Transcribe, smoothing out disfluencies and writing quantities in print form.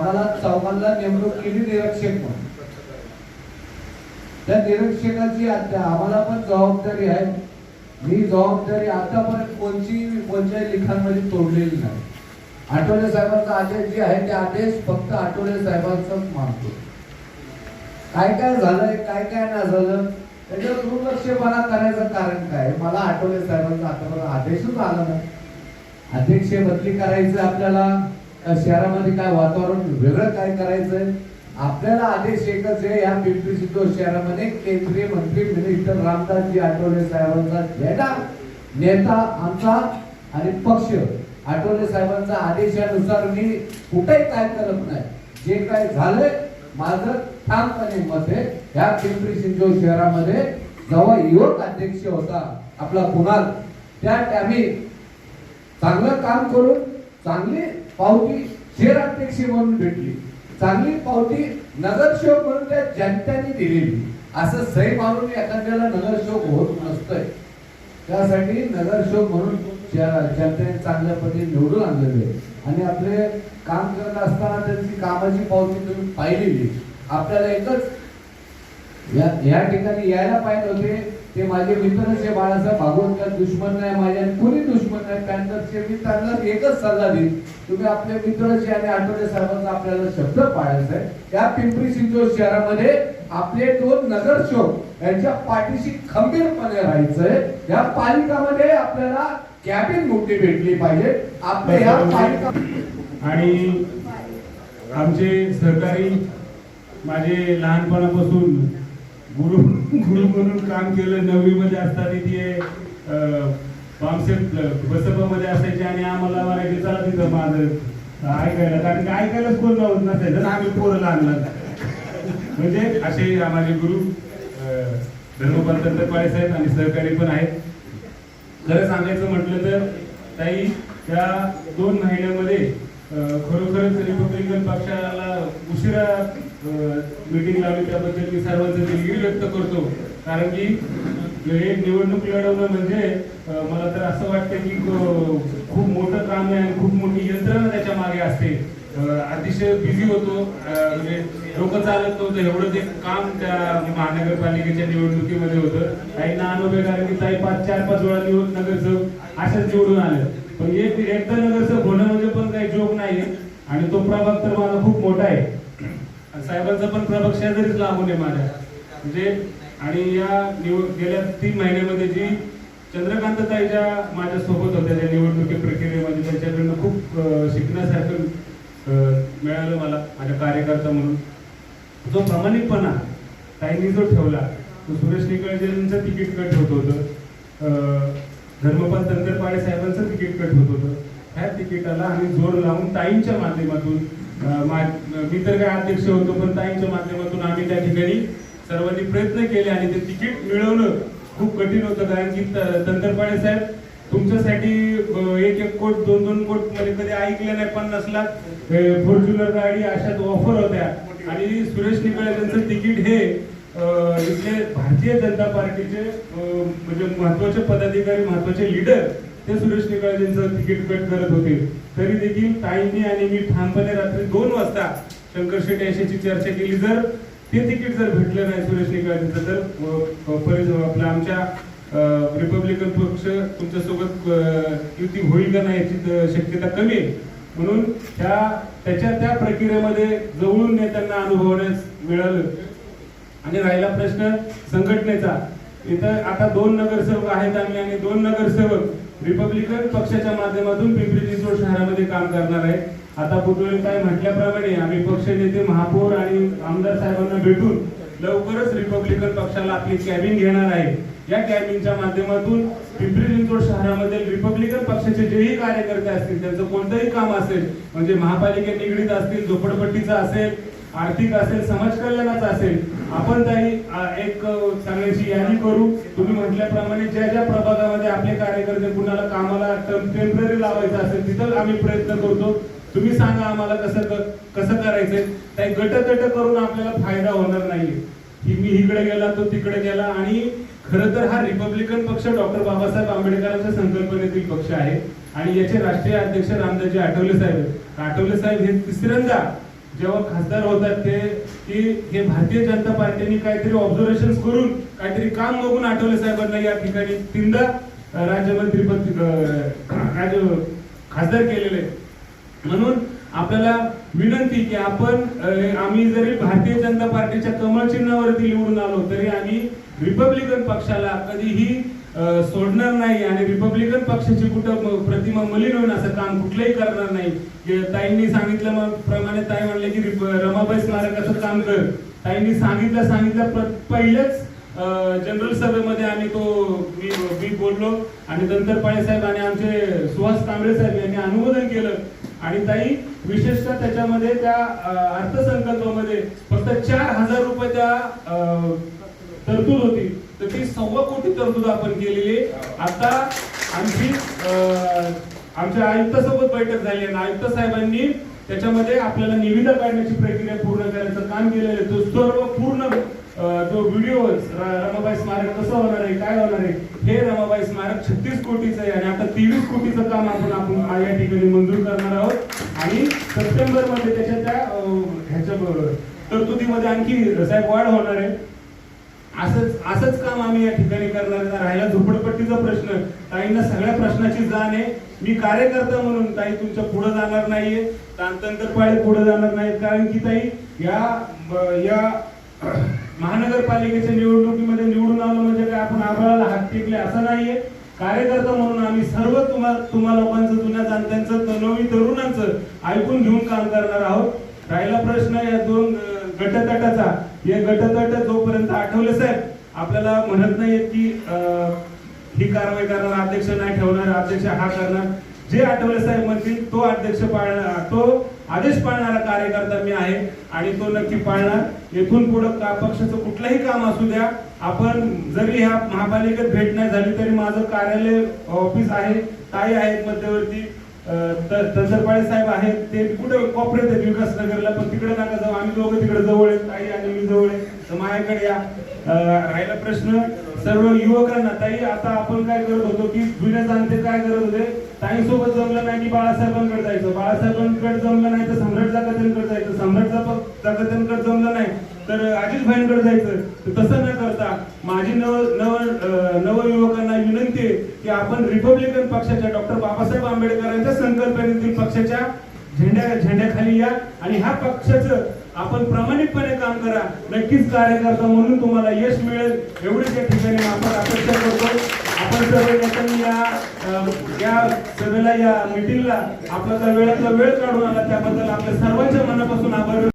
आम्हाला चौघांना नेमणूक केली निरीक्षक म्हणून. त्या निरीक्षकाची आम्हाला पण जबाबदारी आहे. ही जबाबदारी आतापर्यंत कोणत्याही लिखाणामध्ये तोडलेली नाही. आठवले साहेबांचा आदेश जे आहे ते आदेश फक्त आठवले साहेबांचाच मानतो. काय काय झालंय काय काय नाही झालं त्याच्यावर दुर्लक्षपणा करायचं कारण काय? मला आठवले साहेबांचा आतापर्यंत आदेशच आला नाही. अध्यक्ष बदली करायचं आपल्याला, शहरामध्ये काय वातावरण वेगळं काय करायचंय? आपल्याला आदेश एकच आहे, या पिंपरी चिंचवड शहरामध्ये केंद्रीय मंत्री मिनिस्टर रामदासजी आठवले साहेबांचा येणार नेता आमचा आणि पक्ष. आठवले साहेबांचा आदेशानुसार मी कुठेही काय करत नाही. जे काय झालंय माझं ठामपणे मत आहे. या पिंपरी चिंचवड शहरामध्ये जेव्हा युवक अध्यक्ष होता आपला कुणाल, त्या टाइमी चांगलं काम करून चांगली पावती शहराध्यक्ष म्हणून भेटली, चांगली पावती नगरसेवक म्हणून त्या जनतेने दिलेली. असं सही मारून एखाद्याला नगरसेवक होत नसतंय. त्यासाठी नगरसेवक म्हणून जनतेने चांगल्या पद्धतीने निवडून आणलेले आणि आपले काम करत असताना त्यांची कामाची पावती तुम्ही पाहिलेली. आपल्याला एकच या ठिकाणी यायला पाहिजे होते. ते माझे मित्रच आहे, बाळासाहेब भागवत दुश्मन नाही माझे आणि कोणी दुश्मन नाही. पॅनरचे मी त्यांना एकच सल्ला देईन, तुम्ही आपले मित्रचे आणि आठवले साहेबांचा आपल्याला शब्द पाळायचा आहे. या पिंपरी चिंचवड शहरामध्ये आपले 2 नगरसेवक यांच्या पाठीशी खंबीरपणे राहायचंय. या पालिकामध्ये आपल्याला कॅबिन मोठी भेटली पाहिजे. आपल्या ह्या पालिका आणि आमचे सहकारी माझे लहानपणापासून गुरु म्हणून काम केलं. 9वी मध्ये असताना ते बसपामध्ये असायचे आणि आम्हाला म्हणायचे चला तिथं माझं ऐकायला, कारण की ऐकायलाच कोण नसायचं ना, आम्ही पोरं लहान म्हणजे असे माझे गुरु धर्मपाल तंत्रपाळे साहेब आणि सहकारी पण आहेत. खरं सांगायचं म्हटलं तर ताई त्या 2 महिन्यामध्ये खरोखरच रिपब्लिकन पक्षाला उशिरा मीटिंग लावली, त्याबद्दल मी सर्वांचं दिलगिरी व्यक्त करतो. कारण की हे निवडणूक लढवणं म्हणजे मला तर असं वाटतं की खूप मोठं काम आहे आणि खूप मोठी यंत्रणा त्याच्या मागे असते. अतिशय बिझी होतो, म्हणजे डोकं चालत नव्हतं एवढं ते काम त्या महानगरपालिकेच्या निवडणुकीमध्ये होतं. काहींना अनुभव, कारण की ताई 4-5 वेळा नगरसेवक अशाच निवडून आले. पण एकदा नगरसेवक होणं म्हणजे पण काही जोक नाही. आणि तो प्रभाग तर माझा खूप मोठा आहे. साहेबांचा पण प्रभाग शेजारीच लागून आहे माझ्या म्हणजे. आणि या गेल्या 3 महिन्यामध्ये जी चंद्रकांत ताई ज्या माझ्या सोबत होत्या त्या निवडणुकी प्रक्रियेमध्ये, त्यांच्याकडनं खूप शिकण्यासारखं मिळालं मला माझ्या कार्यकर्ता म्हणून. जो प्रामाणिकपणा ताईंनी जो ठेवला, तो सुरेश निकळजेंचं तिकीट कट होत होतं, धर्मपाल तंत्रपाळे साहेबांचं तिकीट कट होत होतं. ह्या तिकिटाला आम्ही जोर लावून ताईंच्या माध्यमातून, मी तर काय अध्यक्ष होतो पण ताईंच्या माध्यमातून आम्ही त्या ठिकाणी सर्वांनी प्रयत्न केले आणि ते तिकीट मिळवणं खूप कठीण होतं. कारण की तंत्रपाळे साहेब तुमच्यासाठी 1-1 कोट 2-2 कोट मध्ये कधी ऐकलं नाही. 50 लाख फॉर्च्युनर गाडी अशात ऑफर होत्या. आणि सुरेश निकळजेंचं तिकीट हे इथले भारतीय जनता पार्टीचे म्हणजे महत्वाचे पदाधिकारी, महत्वाचे लीडर ते सुरेश निकळजेंचं तिकीट कट करत होते. तरी देखील ताईंनी आणि मी ठामपणे रात्री 2 वाजता शंकर शेट यांच्याशी चर्चा केली. जर ते तिकीट जर भेटलं नाही सुरेश निकळजेंचं तर आपल्या आमच्या रिपब्लिकन पक्ष तुमच्यासोबत युती होईल का नाही याची शक्यता कमी आहे. म्हणून त्या प्रक्रियेमध्ये जवळून नेत्यांना अनुभवण्यास मिळालं. आणि राहिला प्रश्न संघटनेचा, इथं आता 2 नगरसेवक आहेत आम्ही आणि 2 नगरसेवक रिपब्लिकन पक्षाच्या माध्यमातून पिंपरी चिंचवड शहरामध्ये काम करणार आहे. आता पुतळे म्हटल्याप्रमाणे आम्ही पक्ष नेते, महापौर आणि आमदार साहेबांना भेटून लवकरच रिपब्लिकन पक्षाला आपली कॅबिन घेणार आहे. या कॅबिनच्या माध्यमातून पिंपरी चिंचवड शहरामध्ये रिपब्लिकन पक्षाचे जेही कार्यकर्ते असतील, त्यांचं कोणतंही काम असेल, म्हणजे महापालिकेत निगडीत असतील, झोपडपट्टीचा असेल, आर्थिक असेल, समाज कल्याणाचा असेल, आपण काही एक सगळ्यांची यादी करू. तुम्ही म्हटल्याप्रमाणे ज्या ज्या प्रभागामध्ये आपले कार्यकर्ते कुणाला कामाला टेम्पररी लावायचं असेल तिथं आम्ही प्रयत्न करतो. तुम्ही सांगा आम्हाला कसं करायचंय. काही गट करून आपल्याला फायदा होणार नाहीये की मी इकडे गेला तो तिकडे गेला. आणि खरं तर हा रिपब्लिकन पक्ष डॉक्टर बाबासाहेब आंबेडकरांच्या संकल्पनेतील पक्ष आहे आणि याचे राष्ट्रीय अध्यक्ष रामदासजी आठवले साहेब. आठवले साहेब हे 3ऱ्यांदा जेव्हा खासदार होतात ते की हे भारतीय जनता पार्टीने काहीतरी ऑब्झर्वेशन करून काहीतरी काम बघून आठवले साहेबांना या ठिकाणी 3दा राज्यमंत्रीपद खासदार केलेले. म्हणून आपल्याला विनंती की आम्ही जरी भारतीय जनता पार्टीच्या कमळ चिन्हावरती निवडून आलो तरी आम्ही रिपब्लिकन पक्षाला कधीही सोडणार नाही आणि रिपब्लिकन पक्षाची कुठं प्रतिमा मलिन होईल असं काम कुठलंही करणार नाही. ताईंनी सांगितलं प्रमाणे ताई म्हणले की रमाबाई स्मारकाचं काम कर. ताईंनी सांगितलं पहिल्याच जनरल सभेमध्ये आम्ही मी बोललो आणि दंतरपाळे साहेब आणि आमचे सुहास कांबळे साहेब यांनी अनुमोदन केलं. आणि ताई विशेषतः त्याच्यामध्ये त्या अर्थसंकल्पामध्ये फक्त 4,000 रुपये त्या तरतूद होती, तर ती 1.25 कोटी तरतूद आपण केलेली. आता आमच्या आयुक्तासोबत बैठक झाली आणि आयुक्त साहेबांनी त्याच्यामध्ये आपल्याला निविदा काढण्याची प्रक्रिया पूर्ण करायचं काम केलेलं आहे. तो सर्व पूर्ण जो व्हिडिओ रमाबाई स्मारक कसं होणार आहे, काय होणार आहे, हे रमाबाई स्मारक 36 कोटीचं आहे आणि आता 23 कोटीचं काम आपण या ठिकाणी मंजूर करणार आहोत. आणि सप्टेंबर मध्ये त्याच्या त्या ह्याच्या तरतुदीमध्ये आणखी साहेब वाढ होणार आहे. असंच काम आम्ही या ठिकाणी करणार आहे. राहिला झोपडपट्टीचा प्रश्न, ताईंना सगळ्या प्रश्नाची जाण आहे. मी कार्यकर्ता म्हणून ताई तुमच्या पुढे जाणार नाहीये, दंतरपाळे पुढे जाणार नाहीत, कारण की ताई या महानगरपालिकेच्या निवडणुकीमध्ये निवडून आलो म्हणजे काय आपण आभाळाला हात टेकले असं नाहीये. कार्यकर्ता म्हणून आम्ही सर्व तुम्हा लोकांचं, जुन्या जाणत्यांचं, नवी तरुणांचं ऐकून घेऊन काम करणार आहोत. राहिला प्रश्न या 2 गटतटाचा, हे गटतट जोपर्यंत आठवले साहेब आपल्याला म्हणत नाहीये की ही कारवाई करणार, अध्यक्ष नाही ठेवणार, अध्यक्ष हा करणार, जे आठवले साहेब म्हणतील तो अध्यक्ष पाळणार, तो आदेश पाळणारा कार्यकर्ता मी आहे आणि तो नक्की पाळणार. येथून पुढे पक्षाचं कुठलंही काम असू द्या, आपण जरी ह्या महापालिकेत भेट नाही झाली तरी माझं कार्यालय ऑफिस आहे, ताई आहेत मध्यवर्ती, दंतरपाळे साहेब आहेत, ते कुठे कॉपरेट आहेत विकासनगरला, पण तिकडे नका जाऊ, आम्ही दोघं तिकडे जवळ आहेत, ताई आणि मी जवळ आहे, तर माझ्याकडे या. राहिला प्रश्न सर्व युवकांना, ताई आता आपण काय करत होतो की जुने जाणते काय करत होते, ताईंसोबत जमलं नाही की बाळासाहेबांकडे जायचं, बाळासाहेबांकडे जमलं नाही तर सम्राट जागतेंकडे जायचं, सम्राट जागतेंकडे जमलं नाही तर अजित भाईंकडे जायचं. तसं न करता माझी नव युवकांना विनंती आहे की आपण रिपब्लिकन पक्षाच्या डॉक्टर बाबासाहेब आंबेडकरांच्या संकल्पनेतील पक्षाच्या झेंड्याखाली या आणि ह्या पक्षाचं आपण प्रामाणिकपणे काम करा. नक्कीच कार्यकर्ता म्हणून तुम्हाला यश मिळेल एवढीच या ठिकाणी आपण अपेक्षा करतो. आपण सर्व नेत्यांनी या सभेला, या मीटिंगला आपला वेळातला वेळ काढून आला त्याबद्दल आपल्या सर्वांच्या मनापासून आभार.